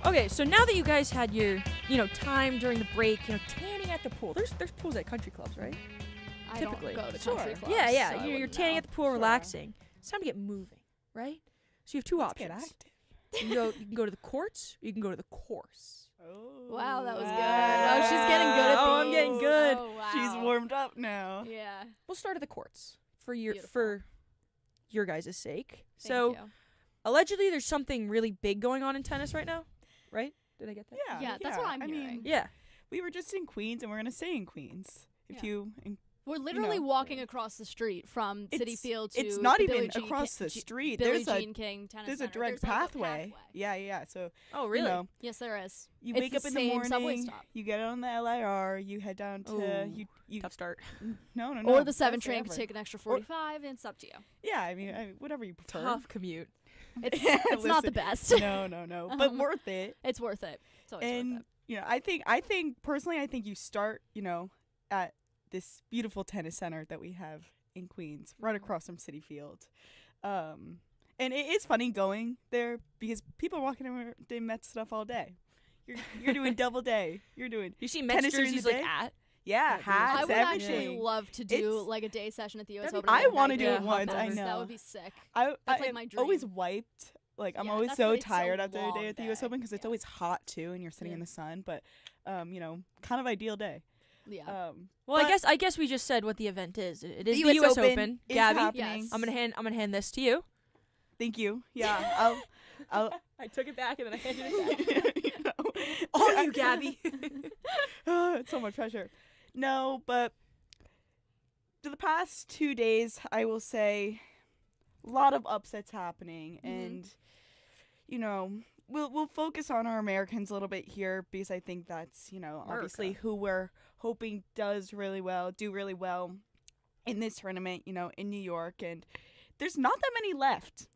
Okay, so now that you guys had your, time during the break, tanning at the pool. There's pools at country clubs, right? I Typically. don't go to Sure. country clubs. Yeah. So You're tanning at the pool, relaxing. It's time to get moving, right? So you have two Let's options. get active. You can go to the courts, or you can go to the course. Oh, Wow, that was good. wow. Oh, she's getting good at these. Oh, I'm getting good. Oh, wow. She's warmed up now. Yeah. We'll start at the courts for Beautiful. your guys' sake. Thank So you. allegedly, there's something really big going on in tennis right now, right? Did I get that? Yeah, that's what I'm hearing. mean, Yeah. we were just in Queens, and we're gonna stay in Queens. If Yeah. you, We're literally walking across the street from City Field to it's not the even Billie Jean across the street. Billie There's Jean King Tennis there's a Center. direct There's like a pathway. Yeah. So Oh, really? Yes, there is. you It's wake the up in the same subway morning. stop. You get on the LIR. You head down to you. Tough start. No. Or the 7 best train ever. could take an extra 45, and it's up to you. Yeah, I mean, whatever you prefer. Tough commute. It's not the best. No. But worth it. It's worth it. It's always And worth it. I think personally, I think you start, at this beautiful tennis center that we have in Queens, right across from City Field. And it is funny going there because people are walking around doing Mets stuff all day. You're doing double day. You're doing You see Mets tennis during the jerseys like day? at? hats, I would everything. actually love to do It's- like a day session at the US That'd Open. be- I wanna do it once, I That know. would be sick. I That's like am my always dream. wiped. Like I'm Yeah, always that's so what- it's so tired after the long day at the US day. Open because it's Yeah. always hot too, and you're sitting in Yeah. the sun. But kind of ideal day. Yeah. Well, But I guess we just said what the event is. It is the the US US Open Open. is Gabby, happening. Yes. I'm gonna hand this to you. Thank you. Yeah, I'll I took it back and then I handed it back. All All you, Gabby. It's so much pressure. No, but for the past 2 days, I will say, a lot of upsets happening, and we'll focus on our Americans a little bit here because I think that's obviously America. who we're hoping do really well in this tournament, in New York, and there's not that many left.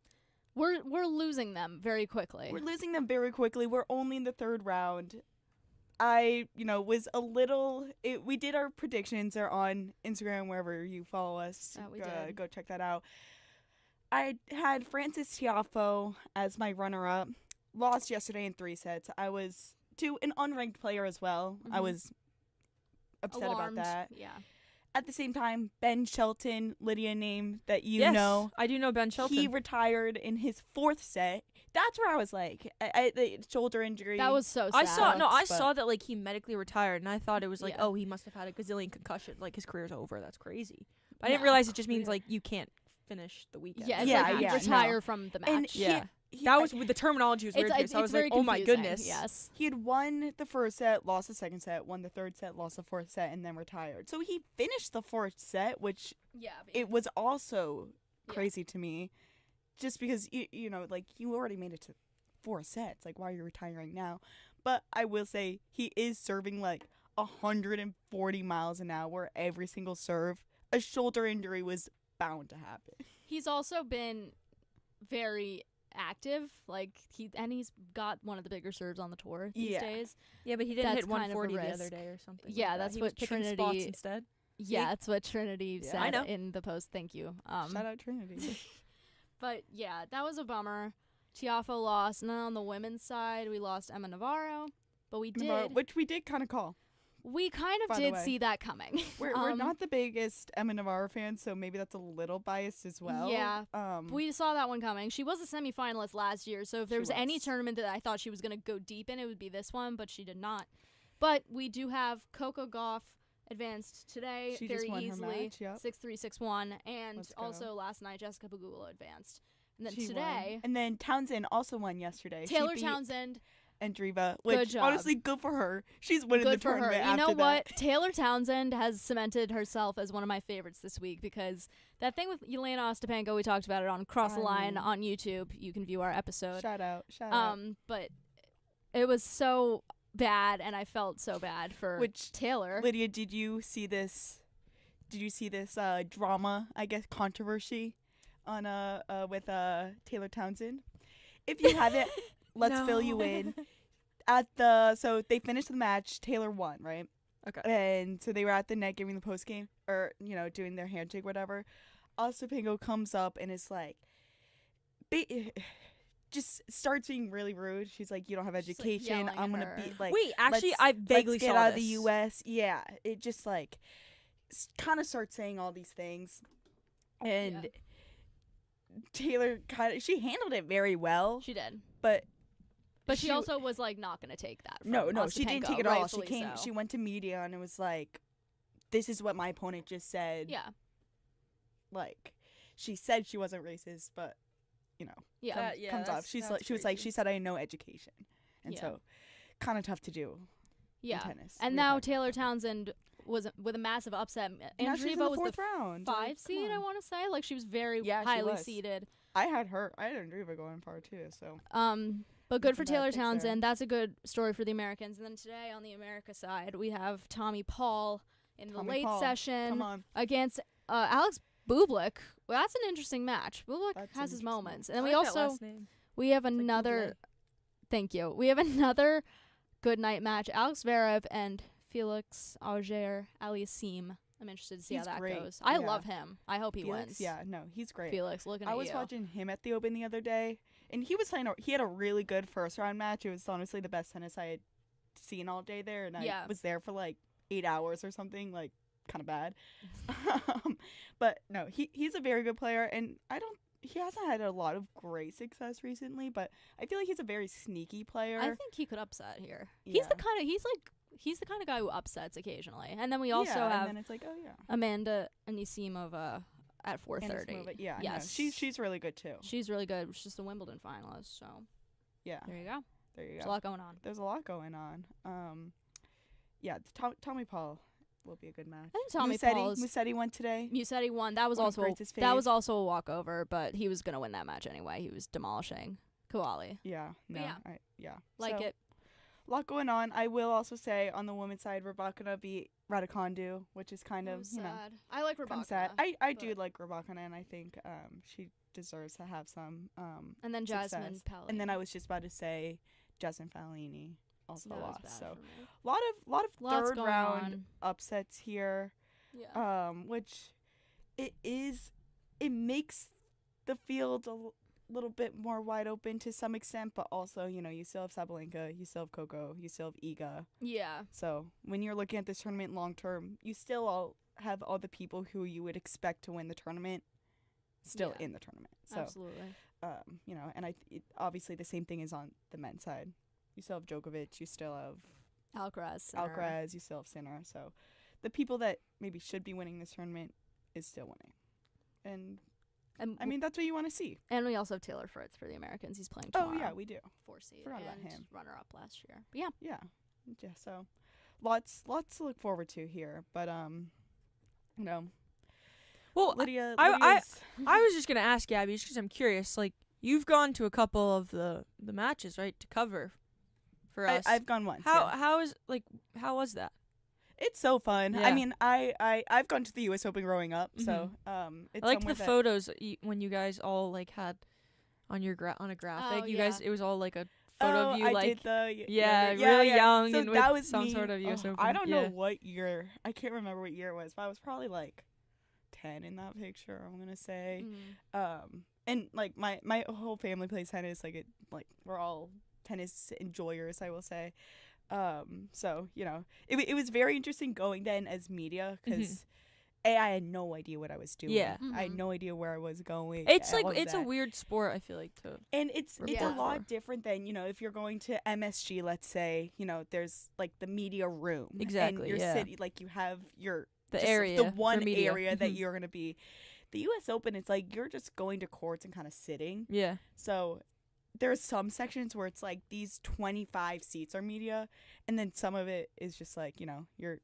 We're losing them very quickly. We're losing them very quickly. We're only in the third round. I, was a little. We did our predictions. They're on Instagram, wherever you follow us. We did. Go check that out. I had Frances Tiafoe as my runner-up. Lost yesterday in 3 sets. I was to an unranked player as well. I Mhm. was upset Alarmed. about that. Yeah. At the same time, Ben Shelton, Lydia, name that you Yes, know. I do know Ben Shelton. He retired in his 4th set. That's where I was like, the shoulder injury. That was so sad. I Sucks, but- saw that like he medically retired, and I thought it was like, Yeah. oh, he must have had a gazillion concussions, like his career's over. That's crazy. But I didn't No. realize it just means like you can't finish the weekend. Yeah, it's Yeah, like you yeah, retire no. from the And match. Yeah. he- That was the terminology was weird. to me, so I it's was very like, oh my confusing, goodness. Yes. He had won the 1st set, lost the 2nd set, won the 3rd set, lost the 4th set, and then retired. So he finished the 4th set, which Yeah. it was also Yeah. crazy to me, just because like you already made it to 4 sets. Like, why are you retiring now? But I will say he is serving like 140 miles an hour every single serve. A shoulder injury was bound to happen. He's also been very active. Like he's got one of the bigger serves on the tour these Yeah. days. Yeah, but he didn't That's hit kind of a 140 the other risk. day or something. Yeah, like that. that's He was what picking spots Trinity- instead. Yeah, that's what Trinity Yeah. said I know. in the post. Thank you. Shout out Trinity. But yeah, that was a bummer. Tiafoe lost, and then on the women's side, we lost Emma Navarro. But we did. Which we did kind of call. We kind of by the did way. see that coming. We're not the biggest Emma Navarro fans, so maybe that's a little biased as well. Yeah. We saw that one coming. She was a semifinalist last year, so if there was any tournament that I thought she was going to go deep in, it would be this one, but she did not. But we do have Coco Gauff advanced today She very just won her easily, match, yep. 6-3, 6-1, and Let's go. also last night Jessica Pegula advanced. And then She today, won. And then Townsend also won yesterday. She Taylor beat Townsend, Andreeva, Good which job. honestly good for her. She's winning good the for her. tournament You after know what? that. Taylor Townsend has cemented herself as one of my favorites this week because that thing with Yelena Ostapenko, we talked about it on Cross the Line on YouTube. You can view our episode. Shout out. But it was so bad, and I felt so bad for Which Taylor. Lydia, did you see this drama, I guess, controversy on with Taylor Townsend? If you haven't, let's fill you in. So they finished the match, Taylor won, right? Okay. And so they were at the net giving the post game or doing their handshake, whatever. Ostapenko comes up and is like, just starts being really rude. She's like, you don't have She's, like, education. yelling I'm at gonna her. be like, Wait, actually, let's- I vaguely let's get saw out of this. the U.S. Yeah, it just like kind of starts saying all these things, and Taylor she handled it very well, She did. but She also was like not gonna take that. From no, she didn't Ostapenko, take it all. She rightfully came, so. she went to media and it was like, this is what my opponent just said. Yeah. Like, she said she wasn't racist, but you know, Yeah. comes off. She was like, she said I had no education, and Yeah. so kind of tough to do. Yeah. In tennis. And Weird now part. Taylor Townsend was with a massive upset. Now she's in the Andreeva was fourth the round. 5 Like, come seed, I on. want to say. Like, she was very Yeah, she highly was. seeded. I had Andreeva going far too. So But good for Bad Taylor picks there. Townsend. That's a good story for the Americans. And then today on the America side, we have Tommy Paul in the Tommy late Paul, session come on. against Alex Bublik. Well, that's an interesting match. Bublik That's has his interesting. moments. And then I we like that also last name. we have like another Bublé. thank you. We have another good night match. Alex Zverev and Felix Auger-Aliassime. I'm interested to see He's how that great. goes. I Yeah. love him. I hope he Felix, wins. yeah, no, he's great. Felix, looking at I was you. watching him at the Open the other day, and he was playing. He had a really good first round match. It was honestly the best tennis I had seen all day there, and Yeah. I was there for like 8 hours or something, like kind of bad. But no, he's a very good player, and he hasn't had a lot of great success recently, but I feel like he's a very sneaky player. I think he could upset here. He's the kind of guy who upsets occasionally. And then we also yeah, have and then it's like, oh yeah, Amanda Anisimova at 4:30. Anisimova, yeah, Yes. no, she's really good too. She's really good. She's just a Wimbledon finalist, so Yeah, there you go. there you There's go. a lot going on. There's a lot going on. Yeah, Tommy Paul will be a good match. I think Tommy Musetti won today. Musetti won. That was One of also Grace's that was fave. also a walkover, but he was gonna win that match anyway. He was demolishing Kouali. Yeah, But no, yeah. So, It. a lot going on. I will also say on the women's side, Rabakina beat Raducanu, which is kind It of was you know sad. I like kind Rebecca. of sad. I do but- like Rabakina, and I think she deserves to have some And then Jasmine success. Pelly. And then I was just about to say Jasmine Fallini also That was lost. bad So for me. lot of Lots third going round on. upsets here. Yeah. Which it makes the field a little bit more wide open to some extent, but also, you know, you still have Sabalenka, you still have Coco, you still have Iga. Yeah. So when you're looking at this tournament long term, you still all have all the people who you would expect to win the tournament still Yeah. in the tournament. So, Absolutely. you know, and obviously the same thing is on the men's side. You still have Djokovic, you still have Alcaraz. Alcaraz, you still have Sinner. So the people that maybe should be winning this tournament is still winning. And And I mean, that's what you want to see. and we also have Taylor Fritz for the Americans. He's playing Oh tomorrow. yeah, we do. 4 seed Forgot about and him. runner up last year. But yeah. Yeah. So lots to look forward to here. But you know, Well, Lydia's I was just gonna ask Gabby, just 'cause I'm curious. Like, you've gone to a couple of the matches, right, to cover for us. I've gone once. how yeah. how was that? It's so fun. Yeah. I mean, I've gone to the U.S. Open growing up, so it's I liked somewhere the that- photos when you guys all like had on your on a graphic. Oh, You yeah. guys, it was all like a photo of you, I like did the yeah, yeah, really yeah. young So and that with was some me. sort of US Open. I don't know Yeah. what year. I can't remember what year it was, but I was probably like 10 in that picture. I'm gonna say. And like my whole family plays tennis. Like we're all tennis enjoyers, I will say. So you know, it was very interesting going then as media because I had no idea what I was doing. Yeah. I had Mhm. no idea where I was going. It's all like of it's a that. weird sport. I feel like to And it's a Yeah. lot different than, you know, if you're going to MSG, let's say, you know, there's like the media room. Exactly, And your yeah. city, like you have your the just area, the for one media. area that Mhm. you're gonna be. The US Open, it's like you're just going to courts and kind of sitting. Yeah. So there's some sections where it's like these 25 seats are media, and then some of it is just like, you know, you're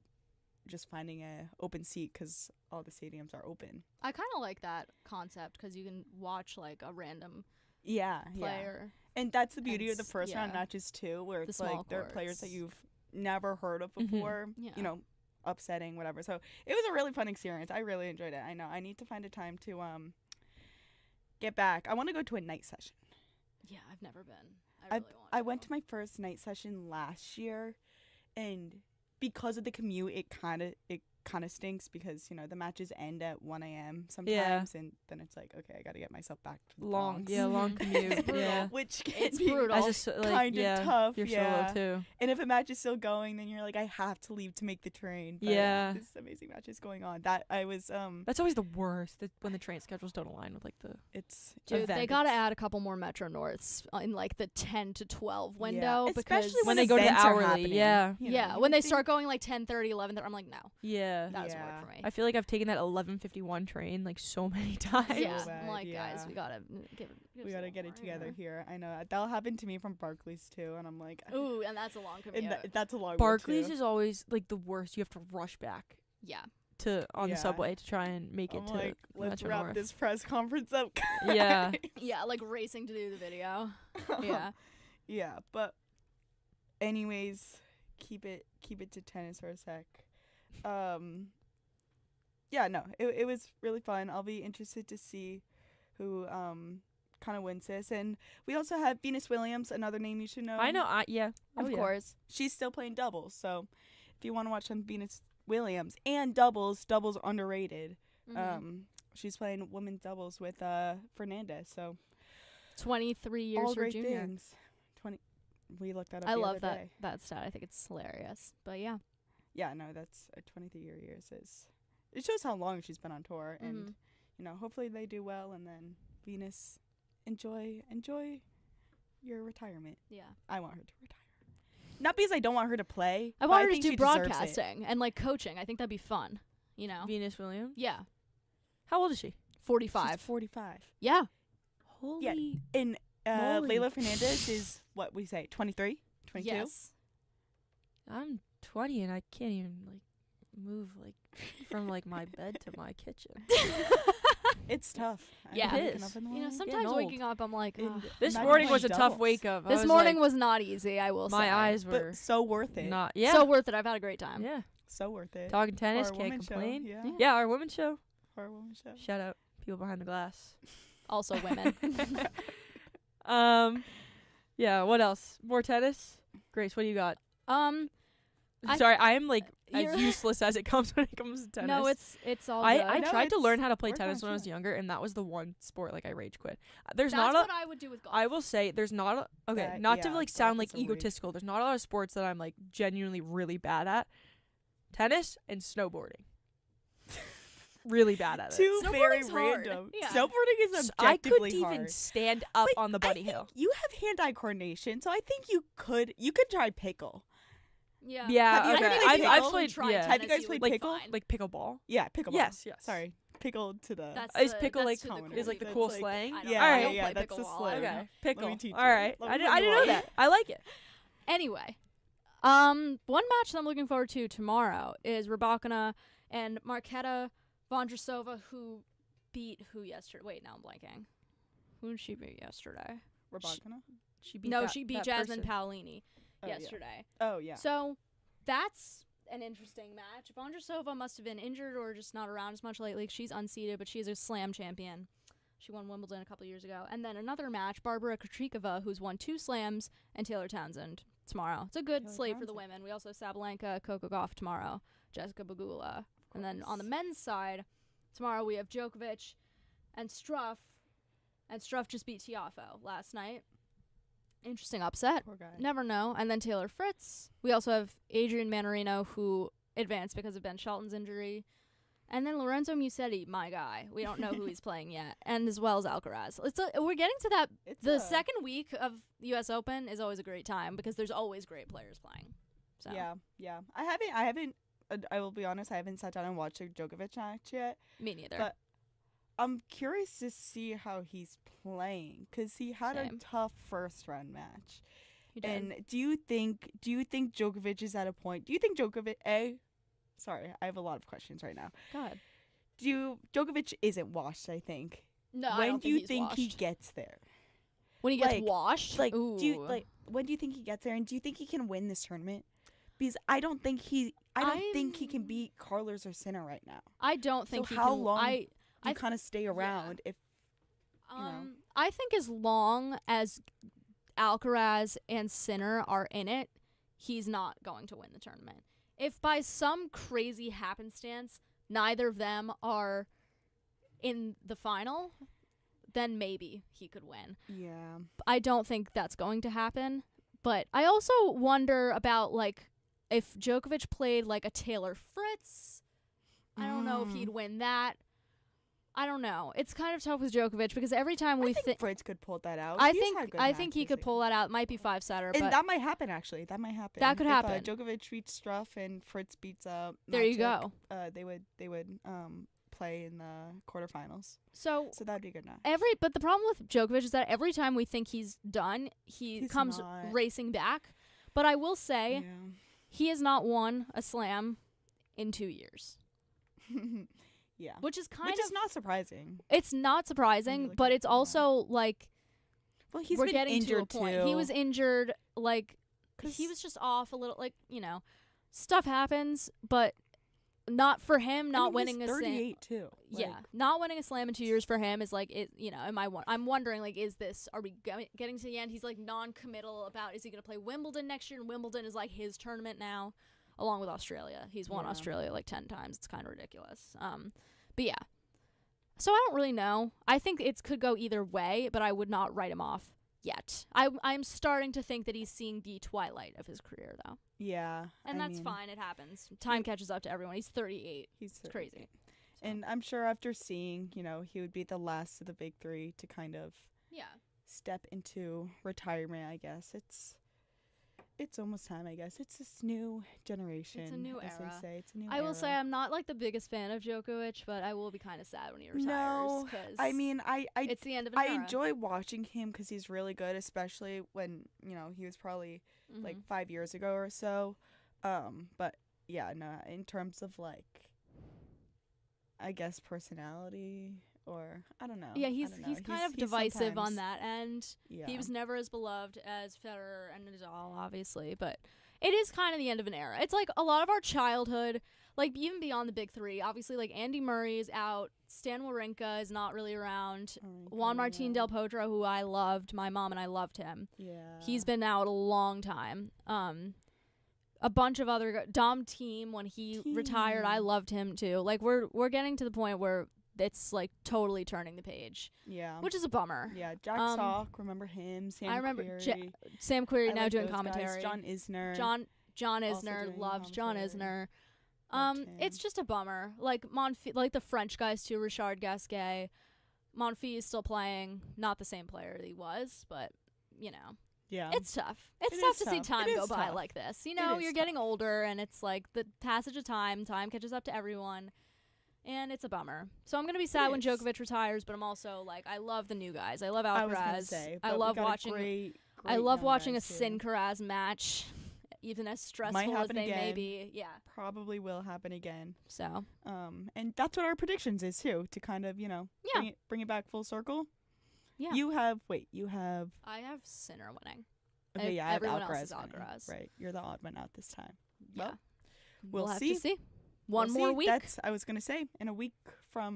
just finding a open seat because all the stadiums are open. I kind of like that concept because you can watch like a random Yeah, player. And that's the beauty of the And first round yeah. matches too, where The it's small like there are players that courts. you've never heard of Mhm. before, Yeah. you know, upsetting, whatever. So it was a really fun experience. I really enjoyed it. I know I need to find a time to get back. I want to go to a night session. Yeah, I've never been. I really want. I went to my first night session last year, and because of the commute, it kind of stinks because, the matches end at 1 a.m. sometimes, and then it's like, okay, I got to get myself back to the Bronx. long commute. Yeah. Which can It's be brutal. As a so- like, kind of yeah, tough. You're yeah. solo too. And if a match is still going, then you're like, I have to leave to make the train. But Yeah. this amazing match is going on. That I was That's always the worst. When the train schedules don't align with like the. it's Dude, event. they gotta add a couple more Metro Norths in like the 10 to 12 Yeah. window, because Especially when they go to events are hourly, happening, yeah. yeah, you when they would think- start going like 10:30, 11:30, I'm like, no, Yeah. that doesn't Yeah. work for me. I feel like I've taken that 11:51 train like so many times. Yeah, So bad, I'm like, guys, yeah. we gotta give we us a gotta little get it more together here. I know that'll happen to me from Barclays too, and I'm like, Ooh, and that's a long commute. and that's a long one, Barclays too. is always like the worst. You have to rush back Yeah. on Yeah. the subway to try and make it I'm to like, let's Metro wrap North. this press conference up. Yeah. Yeah, like racing to do the video. Yeah. Yeah, but anyways, keep it to tennis for a sec. Yeah, no, it was really fun. I'll be interested to see who kind of wins this. And we also have Venus Williams, another name you should know. I know. Yeah. Of Oh, yeah. course. She's still playing doubles, so if you want to watch some Venus Williams and doubles underrated. Mhm. She's playing women's doubles with Fernandez, so 23 years all her great junior. things. 20. We looked that up. I the love other that day. that stat. I think it's hilarious. But yeah. Yeah, no, that's 23 years is. It shows how long she's been on tour, and hopefully they do well, and then Venus, enjoy your retirement. Yeah. I want her to retire, not because I don't want her to play. I but want her to think do she deserves it. broadcasting and like coaching. I think that'd be fun. Venus Williams. Yeah. How old is she? 45. She's 45. Yeah. Holy. And Moly. Layla Fernandez is what we say 23, 22. Yes. I'm 20 and I can't even like move like from like my bed to my kitchen. It's tough. Yeah. It Waking is. up in the You know, morning. sometimes old. waking up, I'm like, And ugh. This imagine morning playing was a tough doubles. wake up. I This was morning like, was not easy, I will say. my eyes were But so worth it. not. Yeah. So worth it. I've had a great time. Yeah. So worth it. Talking tennis, For our can't women's show, complain. yeah. Yeah, our women's show. For our women's show. Shout out people behind the glass. Also women. Yeah, what else? More tennis? Grace, what do you got? I- Sorry, I am like as You're- useless as it comes when it comes to tennis. No, it's all good. I No, tried to it's- learn how to play we're tennis fine, when I was sure. younger, and that was the one sport like I rage quit. There's That's not a. what I would do with golf. I will say there's not a. Okay, That- not to yeah, like golf sound like is a rage. egotistical. There's not a lot of sports that I'm like genuinely really bad at. Tennis and snowboarding. Really bad at it. Two very Snowboarding's hard. random. Yeah. Snowboarding is S- I objectively couldn't hard. even stand up But on the I bunny think hill. You have hand-eye coordination, so I think you could try pickle. Yeah. Yeah, Have you okay. guys played I've pickle? played. Tried Yeah. tennis, Have you guys you played would be pickle? fine. Like pickleball. Yeah, pickleball. Yes, yes. Sorry, pickled to the. That's Is the- pickle that's like to the is like the cool. cool That's like- slang? I don't Yeah, know. I yeah, don't yeah, play that's the pickleball. slang. Okay, pickle. teach All you. right, Let I me didn't know know. that. I like it. Anyway, one match that I'm looking forward to tomorrow is Rybakina and Marketa Vondrousova, who beat who yesterday? Wait, now I'm blanking. Who did she beat yesterday? Rybakina? She beat No, that- she beat that Jasmine person. Paolini Oh, yeah. yesterday. Oh yeah. So that's an interesting match. Vondrousova must have been injured or just not around as much lately. She's unseeded, but she's a slam champion. She won Wimbledon a couple years ago. And then another match, Barbara Krejcikova, who's won 2 slams, and Taylor Townsend tomorrow. It's a good Taylor slate for the Townsend. women. We also have Sabalenka, Coco Gauff tomorrow, Jessica Pegula. And then on the men's side, tomorrow we have Djokovic and Struff. And Struff just beat Tiafoe last night. Interesting upset. Poor guy. Never know. And then Taylor Fritz. We also have Adrian Manarino, who advanced because of Ben Shelton's injury. And then Lorenzo Musetti, my guy. We don't know who he's playing yet. And as well as Alcaraz. We're getting to that. It's The second week of the U.S. Open is always a great time because there's always great players playing. So Yeah. I haven't. I will be honest. I haven't sat down and watched a Djokovic match yet. me neither. But I'm curious to see how he's playing because he had Same. a tough first round match. He did. And do you think Djokovic is at a point? Do you think Djokovic? Sorry, I have a lot of questions right now. Go ahead. Djokovic isn't washed? I think. No, I When don't do you he's think he washed. gets there? When he gets like- washed? Like, Ooh. when do you think he gets there? And do you think he can win this tournament? Because I don't think he can beat Carlos or Sinner right now. I don't think So he how can. long I You kind of stay around if know. I think as long as Alcaraz and Sinner are in it, he's not going to win the tournament. if by some crazy happenstance neither of them are in the final, then maybe he could win. Yeah. I don't think that's going to happen. But I also wonder about, like, if Djokovic played, like, a Taylor Fritz. I don't know if he'd win that. I don't know. It's kind of tough with Djokovic because every time we think Fritz could pull that out. I think he could pull that out. It might be 5-setter, and but that might happen actually. That might happen. That could happen. If Djokovic beats Struff and Fritz beats there you go. They would play in the quarterfinals. So that'd be good now. But the problem with Djokovic is that every time we think he's done, he's comes racing back. But I will say he has not won a slam in 2 years. Yeah. Which is not surprising. It's not surprising, but it's also like, well, he's we're been getting injured to a point. too. He was injured, like, he was just off a little, like, stuff happens, but not for him. Not winning he's a slam. 38 too. Yeah, not winning a slam in 2 years for him is like, I'm wondering, like, are we getting to the end? He's like non-committal about, is he going to play Wimbledon next year? And Wimbledon is like his tournament now, along with Australia. He's won Australia like 10 times. It's kind of ridiculous. But yeah. So I don't really know. I think it could go either way, but I would not write him off yet. I'm starting to think that he's seeing the twilight of his career, though. Yeah. And that's fine. It happens. Time catches up to everyone. He's 38. It's crazy. So. And I'm sure after seeing, he would be the last of the big three to kind of step into retirement, I guess. It's almost time, I guess. It's this new generation. It's a new era. They say. It's a new era. I will say I'm not like the biggest fan of Djokovic, but I will be kind of sad when he retires. No, I mean, it's the end of an era. I enjoy watching him because he's really good, especially when he was probably like 5 years ago or so. But yeah, no, in terms of like, I guess personality. Or I don't know. Yeah, he's kind of divisive on that end. Yeah. He was never as beloved as Federer and Nadal, obviously, but it is kind of the end of an era. It's like a lot of our childhood, like even beyond the big three. Obviously, like Andy Murray is out, Stan Wawrinka is not really around. Juan Martín del Potro, who I loved, my mom and I loved him. Yeah, he's been out a long time. A bunch of other Dom Thiem, when he retired, I loved him too. Like we're getting to the point where it's like totally turning the page. Yeah. Which is a bummer. Yeah. Jack Sock, remember him. Sam Querrey. Sam Querrey now doing commentary. Guys. John Isner. John Isner, loved John Isner. It's just a bummer. Like like the French guys too, Richard Gasquet. Monfils is still playing, not the same player that he was, but yeah. It's tough. It's tough to see time go by like this. You're getting older and it's like the passage of time catches up to everyone. And it's a bummer. So I'm going to be sad when Djokovic retires, but I'm also like, I love the new guys. I love Alcaraz. I love watching a Sin-Caraz match, even as stressful as they may be. Yeah. Probably will happen again. So. And that's what our predictions is too, to kind of, bring it back full circle. Yeah. I have Sinner winning. Okay, yeah, everyone else is Alcaraz. Right. You're the odd one out this time. Yeah. Well, we'll have to see. One more week. I was going to say, in a week we'll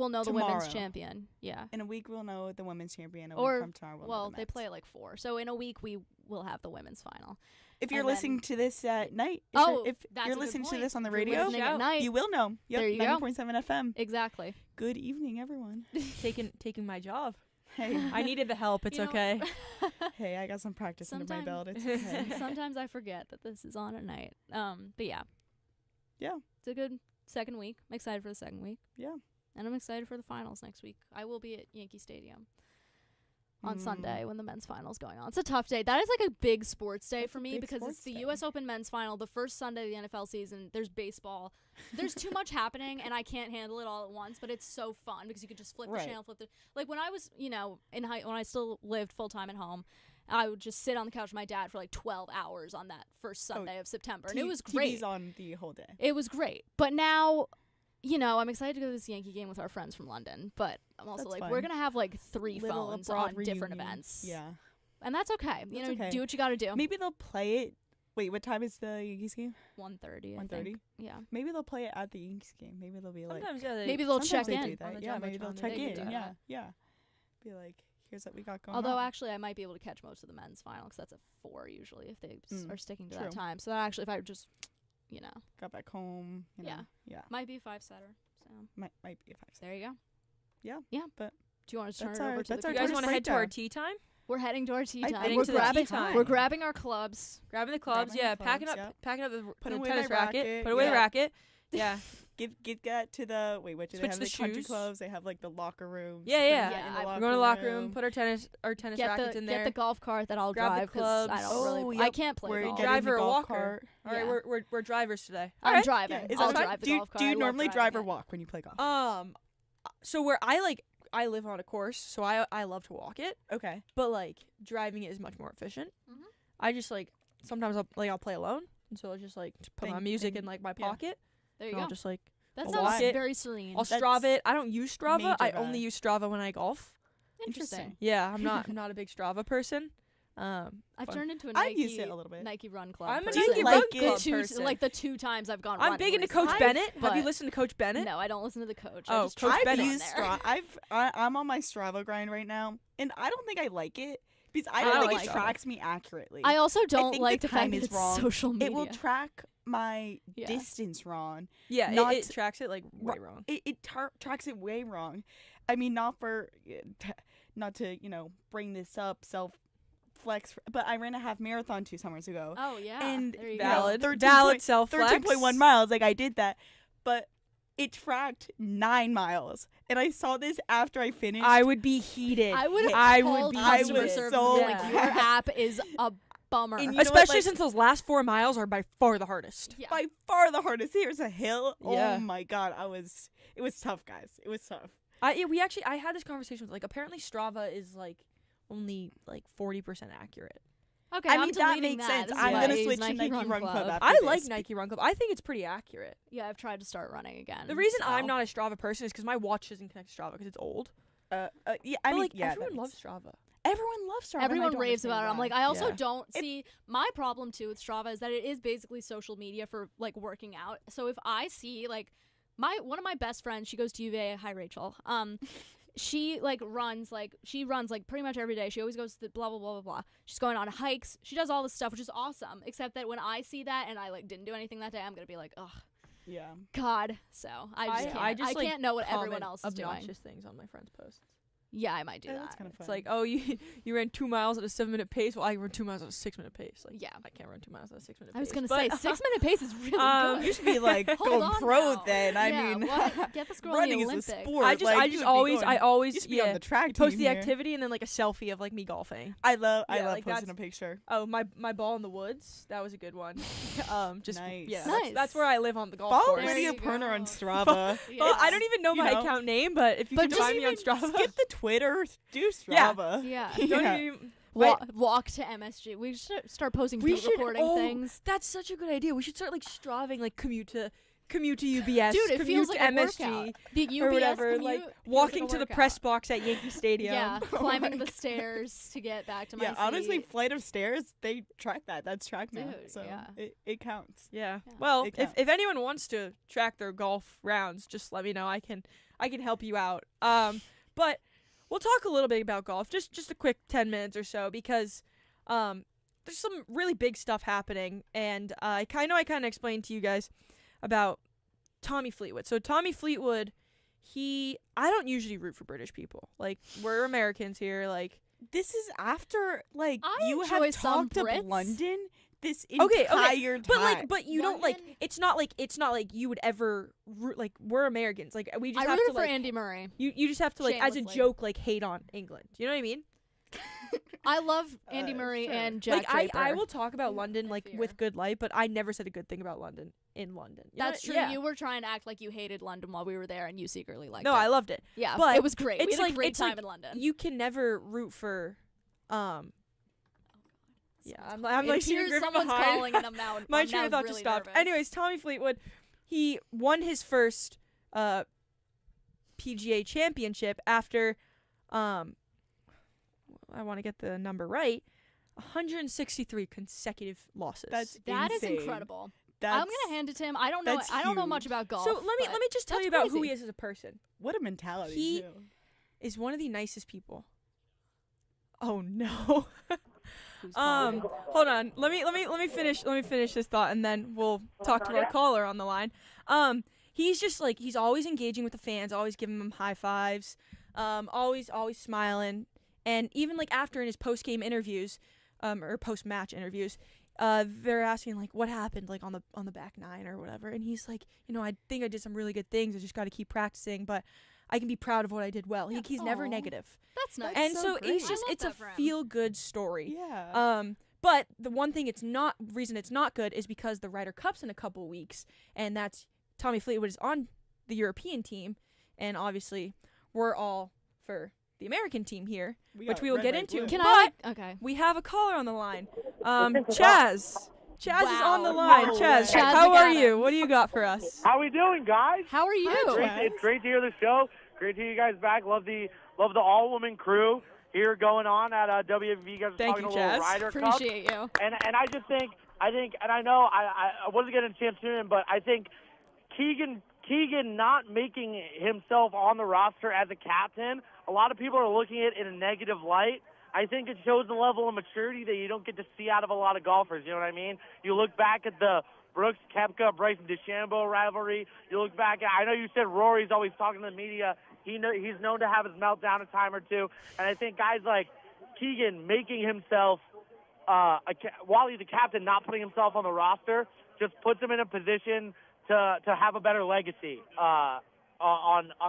know tomorrow. The women's champion. Yeah. In a week we'll know the women's champion. A week from tomorrow we'll know the they play at like 4. So in a week we will have the women's final. If you're listening to this at night, if you're listening to this on the radio, at night, you will know. Yep, there you 90.7 FM. Exactly. Good evening, everyone. Taking my job. Hey, I needed the help. It's okay. Hey, I got some practice under my belt. It's okay. Sometimes I forget that this is on at night. But yeah. Yeah. It's a good second week. I'm excited for the second week. Yeah. And I'm excited for the finals next week. I will be at Yankee Stadium on Sunday when the men's final's going on. It's a tough day. That is like a big sports day for me because it's the U.S. Open men's final, the first Sunday of the NFL season. There's baseball. There's too much happening, and I can't handle it all at once, but it's so fun because you could just flip the channel, like when I was, in when I still lived full-time at home, I would just sit on the couch with my dad for like 12 hours on that first Sunday of September. And it was great. TV's on the whole day. It was great. But now, I'm excited to go to this Yankee game with our friends from London. But I'm also fun. We're going to have like 3 phones on different events. Yeah. And that's okay. Okay. Do what you got to do. Maybe they'll play it. Wait, what time is the Yankees game? 1:30. 1:30? Yeah. Maybe they'll play it at the Yankees game. Maybe they'll be sometimes, like. Maybe they'll check in. Do that. Yeah, maybe they'll check in. Yeah. Be like, here's what we got going on. Although, actually, I might be able to catch most of the men's final because that's at 4 usually if they are sticking to that time. So that actually, if I just got back home. You know, yeah. Might be a 5-setter. So Might be a 5. there you go. Yeah, but Do you want to turn That's it our- over to that's the our You guys tournament want to head to our breakdown. tea time? We're heading to our tea I time. think We're to the tea grabbing time. we're grabbing our clubs. Grabbing the clubs, Grabbing yeah. the Packing clubs, up, yep. packing up Put the away tennis my racket, Put away the yeah. racket. Yeah. Give that to the what do Switch they have? the The country shoes. clubs. They have like the locker rooms. Yeah, Put yeah. that Yeah, in the we're We're locker going to the locker room. Put our tennis Get rackets in there. the golf cart that I'll Grab the drive because I clubs. don't really. Oh, I yep. can't play We're golf. getting Driver the or golf walker? cart. All right, Yeah. we're drivers today. I'm Alright. driving. Is I'll that drive the do you, golf cart. do you I love normally drive or driving it. walk when you play golf? So where I live on a course, so I love to walk it, Okay. but like driving it is much more efficient. Mhm. I just like sometimes I'll play alone, and so I'll just like put my Think- music think- in like my yeah. pocket, There you and I'll go. just like That I'll sounds walk it. very serene. I'll That's Strava it. I don't use Strava. major I only vibe. use Strava when I golf. Interesting. Yeah, I'm not a big Strava person. I've Fun. turned into a I've Nike used it a little bit. Nike run club. I'm a person. Nike like run it? club the person. like the 2 times I've gone. I'm running big into recently. Coach Bennett. Have you but- listened to Coach Bennett? No, I don't listen to the coach. Oh, I just Coach trust Bennett. him I've on used there. I'm on my Strava grind right now, and I don't think I like it because I I don't don't think like it Strava. tracks me accurately. I also don't think like the the fact time that is it's wrong. social media. It will track my Yeah. distance wrong. Yeah, Not- it tracks it like way wrong. It tracks it way wrong. I mean, not to bring this up flex, but I ran a half marathon 2 summers ago. Oh yeah. And there you Valid, go. 13 valid point- self flex. 13.1 miles. Like I did that, but it tracked 9 miles, and I saw this after I finished. I would be heated. I would have I called would be customer was service so and been like, your mad. app is a bummer. And you know what, Especially like- since those last 4 miles are by far the hardest. yeah. by far the hardest. Here's a hill. Yeah. Oh my god, it was tough, guys. It was tough. I had this conversation with apparently Strava is only 40% accurate. Okay, I I'm mean, that deleting makes that. sense. This is I'm why gonna I use switch to Nike Run Club after I like this. Nike Run Club. I think it's pretty accurate. Yeah, I've tried to start running again. The reason so. I'm not a Strava person is because my watch doesn't connect to Strava because it's old. Yeah, I But mean, yeah, everyone that loves makes- Strava. Everyone loves Strava. and I Everyone don't raves about it. understand I'm like, why. I also Yeah. don't see my problem too with Strava is that it is basically social media for working out. So if I see one of my best friends, she goes to UVA. Hi, Rachel. She runs pretty much every day. She always goes to the blah blah blah blah blah. She's going on hikes. She does all this stuff, which is awesome. Except that when I see that and I didn't do anything that day, I'm gonna be like, ugh, Yeah. God. So I can't know what everyone else is doing. obnoxious things on my friends' posts. Yeah, I might do Yeah, that. that's kind of fun. It's like, oh, you ran 2 miles at a 7-minute pace. Well, I ran 2 miles at a 6-minute pace. Yeah. I can't run 2 miles at a 6-minute pace. I was gonna but- say 6-minute pace is really good. You should be like Hold going on pro now. then. I Yeah, mean, what? Get this girl in running the is a Olympics. sport. I just Like, you always should be on the track team post the here. activity and then a selfie of me golfing. I love Yeah, posting that's- a picture. Oh, my ball in the woods. That was a good one. Just Nice. yeah, Nice. that's where I live on the golf Follow course. There Lydia you Pirner on go. Strava. Well, I don't even know You my know. account name, but if you But can just find me on Even Strava, skip the Twitter. Do Yeah. Strava. Yeah. don't Yeah. even. Walk to MSG. We should start posting We beat should- recording oh, things. That's such a good idea. We should start striving commute to UBS, Dude, it commute feels to like a MSG, workout. The UBS or whatever. commute feels Walking like a to the workout. press box at Yankee Stadium. Yeah, Oh climbing my the God. stairs to get back to my Yeah, honestly, seat. flight of stairs, they track that. That's track now. Dude, So yeah. it counts. Yeah. Yeah. Well, It if anyone wants to track their golf rounds, just let me know. I can help you out. But we'll talk a little bit about golf, just a quick 10 minutes or so, because there's some really big stuff happening, and I kind of explained to you guys about Tommy Fleetwood. So Tommy Fleetwood, I don't usually root for British people. We're Americans here. This is after I you enjoy have some talked Brits. of London this Okay, entire time. but you don't London- it's not like you would ever root, we're Americans. We just I have rooted to for Andy Murray. you just have to as a Shamelessly. joke hate on England. You know what I mean? I love Andy Murray sure. and Jack I Draper. will talk about Yeah, London I fear. with good light, but I never said a good thing about London in London. You know That's what- true. Yeah. You were trying to act like you hated London while we were there, and you secretly liked No, it. I loved it. Yeah, but it was great. it's We had a great it's time in London. You can never root for yeah, I'm It seeing appears Griffin someone's behind. calling and I'm now My I'm train now of thought really just stopped. nervous. Anyways, Tommy Fleetwood, he won his first PGA championship after I want to get the number right, 163 consecutive losses. That is insane. incredible. That's I'm gonna hand it to him. I don't know. that's I don't know much huge. about golf. so let me just tell that's you about who crazy. he is as a person. what a mentality. He- too. Is one of the nicest people. Oh no. Who's calling? Hold on. Let me finish this thought, and then we'll talk to our caller on the line. He's just like, he's always engaging with the fans, always giving them high fives, always smiling, and even like after in his post game interviews, or post match interviews, they're asking like what happened like on the back nine or whatever, and he's like, I think I did some really good things. I just got to keep practicing, but I can be proud of what I did well. He's never negative. That's nice. And so great. he's just, it's a feel good story. Yeah. But the one thing reason it's not good is because the Ryder Cup's in a couple weeks, and that's Tommy Fleetwood is on the European team, and obviously we're all for the American team here, which we will get into. Okay. We have a caller on the line. Chaz. Chaz is on the line. No Chaz, way. how are you? Adams. What do you got for us? How we doing, guys? How are you? It's great to hear the show. Great to hear you guys back. Love the all-woman crew here going on at WFUV. You guys are Thank talking you, a little Chaz. Ryder Cup. Appreciate you. And I just think, and I know I wasn't getting a chance to him, but I think Keegan not making himself on the roster as a captain, a lot of people are looking at it in a negative light. I think it shows the level of maturity that you don't get to see out of a lot of golfers. You know what I mean? You look back at the Brooks Koepka, Bryson DeChambeau rivalry. You look back at, I know you said Rory's always talking to the media. He's known to have his meltdown a time or two. And I think guys like Keegan making himself, while he's a captain, not putting himself on the roster, just puts him in a position to have a better legacy on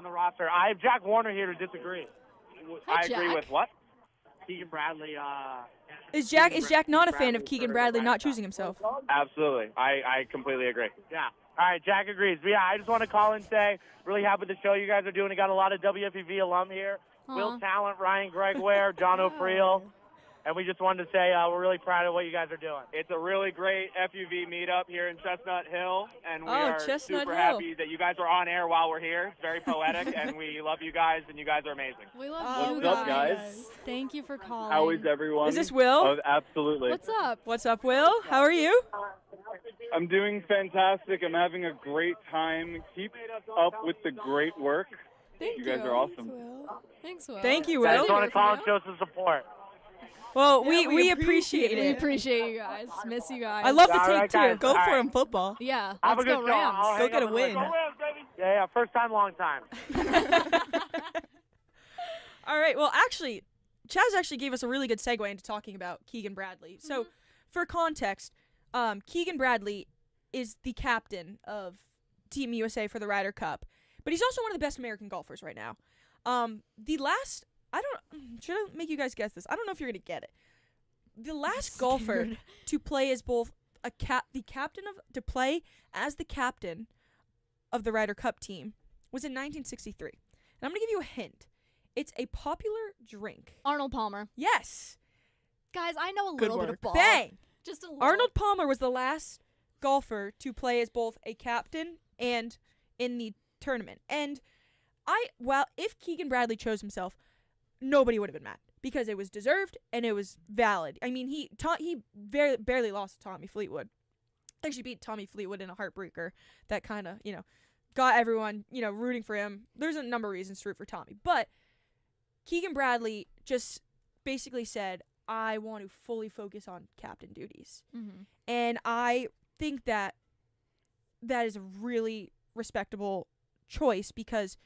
the roster. I have Jack Warner here to disagree. Hi, I agree Jack. with what? Keegan Bradley. Is Jack not a fan of Keegan Bradley not choosing himself? Absolutely. I completely agree. Yeah. All right, Jack agrees. But yeah, I just want to call and say, really happy with the show you guys are doing. You got a lot of WFUV alum here. Will Talent, Ryan Gregware, John O'Friel. And we just wanted to say we're really proud of what you guys are doing. It's a really great FUV meetup here in Chestnut Hill, and we are Chestnut super Hill. happy that you guys are on air while we're here. It's very poetic, and we love you guys, and you guys are amazing. We love you What's up, guys. guys? Thank you for calling. How is everyone? Is this Will? Oh, absolutely. What's up? What's up, Will? How are you? I'm doing fantastic. I'm having a great time. Keep up with the great work. Thank You guys are awesome. Thanks, Will. Thank you, I Will. just want to call and show some support. Well, Yeah, we appreciate We it. appreciate you guys. Miss you guys. I love the All take right, guys. too. Go All for right. him, football. Yeah. Have Let's a good go show. Rams. I'll Go hang get up a and win. go Rams, baby. Yeah, first time, long time. All right. Well, actually, Chaz actually gave us a really good segue into talking about Keegan Bradley. So, for context, Keegan Bradley is the captain of Team USA for the Ryder Cup, but he's also one of the best American golfers right now. Should I make you guys guess this? I don't know if you're gonna get it. The last golfer to play as both the captain of the Ryder Cup team was in 1963. And I'm gonna give you a hint. It's a popular drink. Arnold Palmer. Yes. Guys, I know a Good little bit of work. ball. Bang. Just a little. Arnold Palmer was the last golfer to play as both a captain and in the tournament. And if Keegan Bradley chose himself, nobody would have been mad because it was deserved and it was valid. I mean, he barely lost to Tommy Fleetwood. Actually beat Tommy Fleetwood in a heartbreaker that kind of, got everyone, rooting for him. There's a number of reasons to root for Tommy. But Keegan Bradley just basically said, I want to fully focus on captain duties. Mm-hmm. And I think that is a really respectable choice because,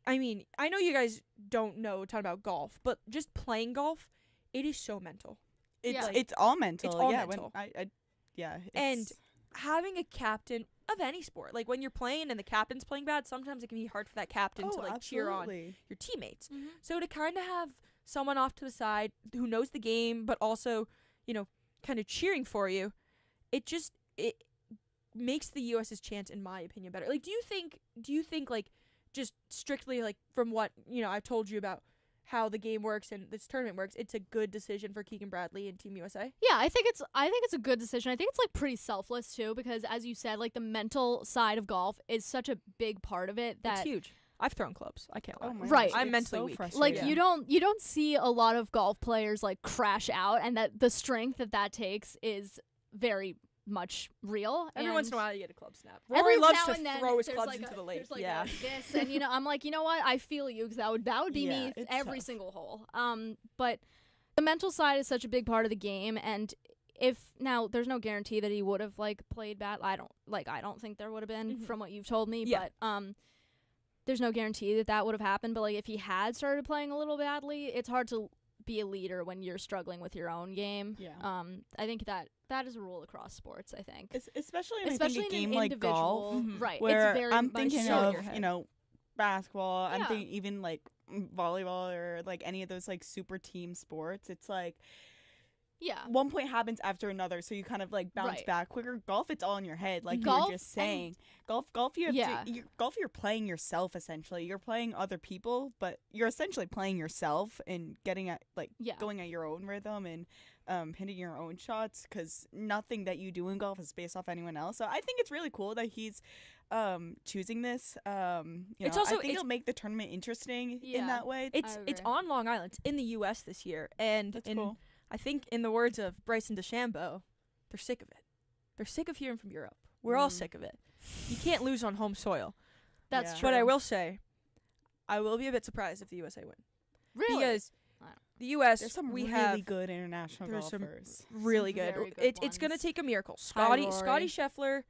I mean, I know you guys don't know a ton about golf, but just playing golf, it is so mental. It's all mental. It's all yeah, mental. And It's, having a captain of any sport, like when you're playing and the captain's playing bad, sometimes it can be hard for that captain to cheer on absolutely. your teammates. Mm-hmm. So to kind of have someone off to the side who knows the game, but also, kind of cheering for you, it makes the U.S.'s chance, in my opinion, better. Like, do you think like just strictly like from what I've told you about how the game works and this tournament works, it's a good decision for Keegan Bradley and Team USA? Yeah, I think it's a good decision. I think it's like pretty selfless too, because as you said, like the mental side of golf is such a big part of it that It's huge. I've thrown clubs. I can't lie. Oh my Right. gosh, I'm it's mentally so weak. frustrating. like you don't see a lot of golf players like crash out, and that the strength that takes is very much real. Every and once in a while you get a club snap. every Rory loves now to and then throw his there's clubs like into the lake. there's like Yeah. this, and I'm like, you know what? I feel you, because that would be Yeah, me it's every tough. single hole. But the mental side is such a big part of the game, and if now there's no guarantee that he would have like played bad. I don't think there would have been from what you've told me, but there's no guarantee that would have happened. But like if he had started playing a little badly, it's hard to be a leader when you're struggling with your own game. Yeah. I think that is a rule across sports. I think, especially in a game like golf, right? Where it's very I'm much thinking so in of your head. Basketball. I'm Yeah. thinking even like volleyball or like any of those like super team sports. It's like one point happens after another, so you kind of like bounce back quicker. Golf, it's all in your head, like you were just saying. Golf, you have to. You're playing yourself essentially. You're playing other people, but you're essentially playing yourself and getting at going at your own rhythm and hitting your own shots. Because nothing that you do in golf is based off anyone else. So I think it's really cool that he's choosing this. It's also, I think it'll make the tournament interesting in that way. It's on Long Island. It's in the U.S. this year, and That's cool. I think in the words of Bryson DeChambeau, they're sick of it. They're sick of hearing from Europe. We're all sick of it. You can't lose on home soil. That's true. But I will say, I will be a bit surprised if the USA win. Really? Because the U.S. There's some we really have good international golfers. Some really good. Very good It's going to ones. take a miracle. Scotty Scheffler,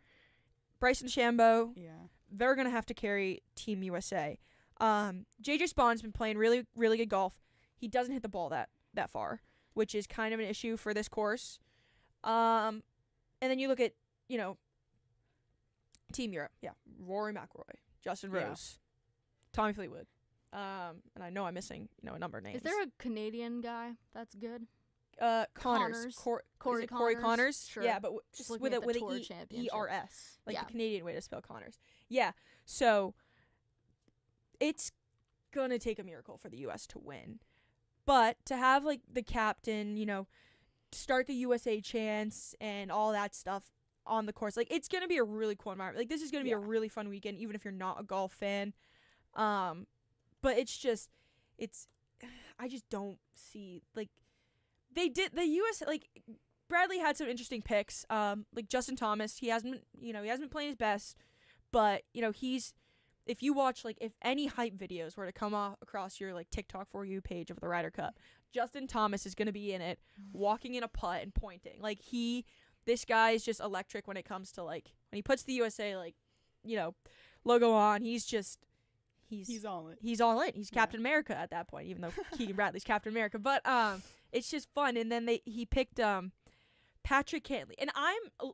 Bryson DeChambeau, Yeah. they're going to have to carry Team USA. JJ Spahn's been playing really, really good golf. He doesn't hit the ball that far, which is kind of an issue for this course. And then you look at, Team Europe. Yeah, Rory McIlroy, Justin Rose, Tommy Fleetwood. And I know I'm missing, a number of names. Is there a Canadian guy that's good? Connors. Corey Corey Connors? Sure. Yeah, but Just with looking a at with the a Tour Championship. ERS, like Yeah. the Canadian way to spell Connors. Yeah, so it's gonna take a miracle for the U.S. to win, but to have like the captain, start the USA chants and all that stuff on the course, like it's gonna be a really cool environment. Like this is gonna be a really fun weekend, even if you're not a golf fan. But I just don't see like. They did the US Bradley had some interesting picks. Like Justin Thomas, he hasn't been playing his best, but he's if you watch if any hype videos were to come across your TikTok for you page of the Ryder Cup, Justin Thomas is going to be in it, walking in a putt and pointing. This guy is just electric when it comes to when he puts the USA logo on, he's all in. He's all in. He's Captain America at that point, even though Keegan Bradley's Captain America. But it's just fun. And then he picked Patrick Cantley. And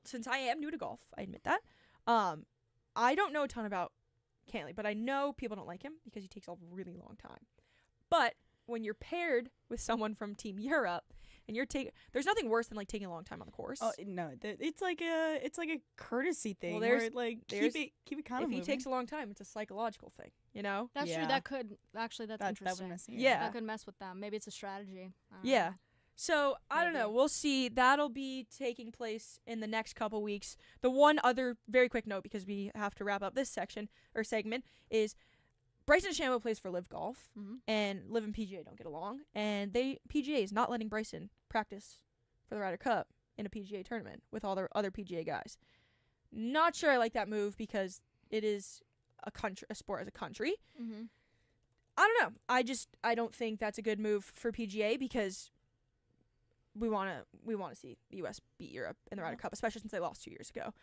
since I am new to golf, I admit that. I don't know a ton about Cantley, but I know people don't like him because he takes a really long time. But when you're paired with someone from Team Europe, and there's nothing worse than taking a long time on the course. Oh no, it's like a courtesy thing. Well, where keep it kind of if moving. he takes a long time, it's a psychological thing, That's true. Yeah. That could actually that's interesting. Yeah. That could mess with them. Maybe it's a strategy. I don't Yeah. know. So, I don't know. We'll see. That'll be taking place in the next couple weeks. The one other very quick note, because we have to wrap up this section or segment, is Bryson DeChambeau plays for Live Golf, and Live and PGA don't get along. And PGA is not letting Bryson practice for the Ryder Cup in a PGA tournament with all their other PGA guys. Not sure I like that move because it is a sport as a country. I don't know. I don't think that's a good move for PGA because we want to see the U.S. beat Europe in the Ryder Cup, especially since they lost 2 years ago.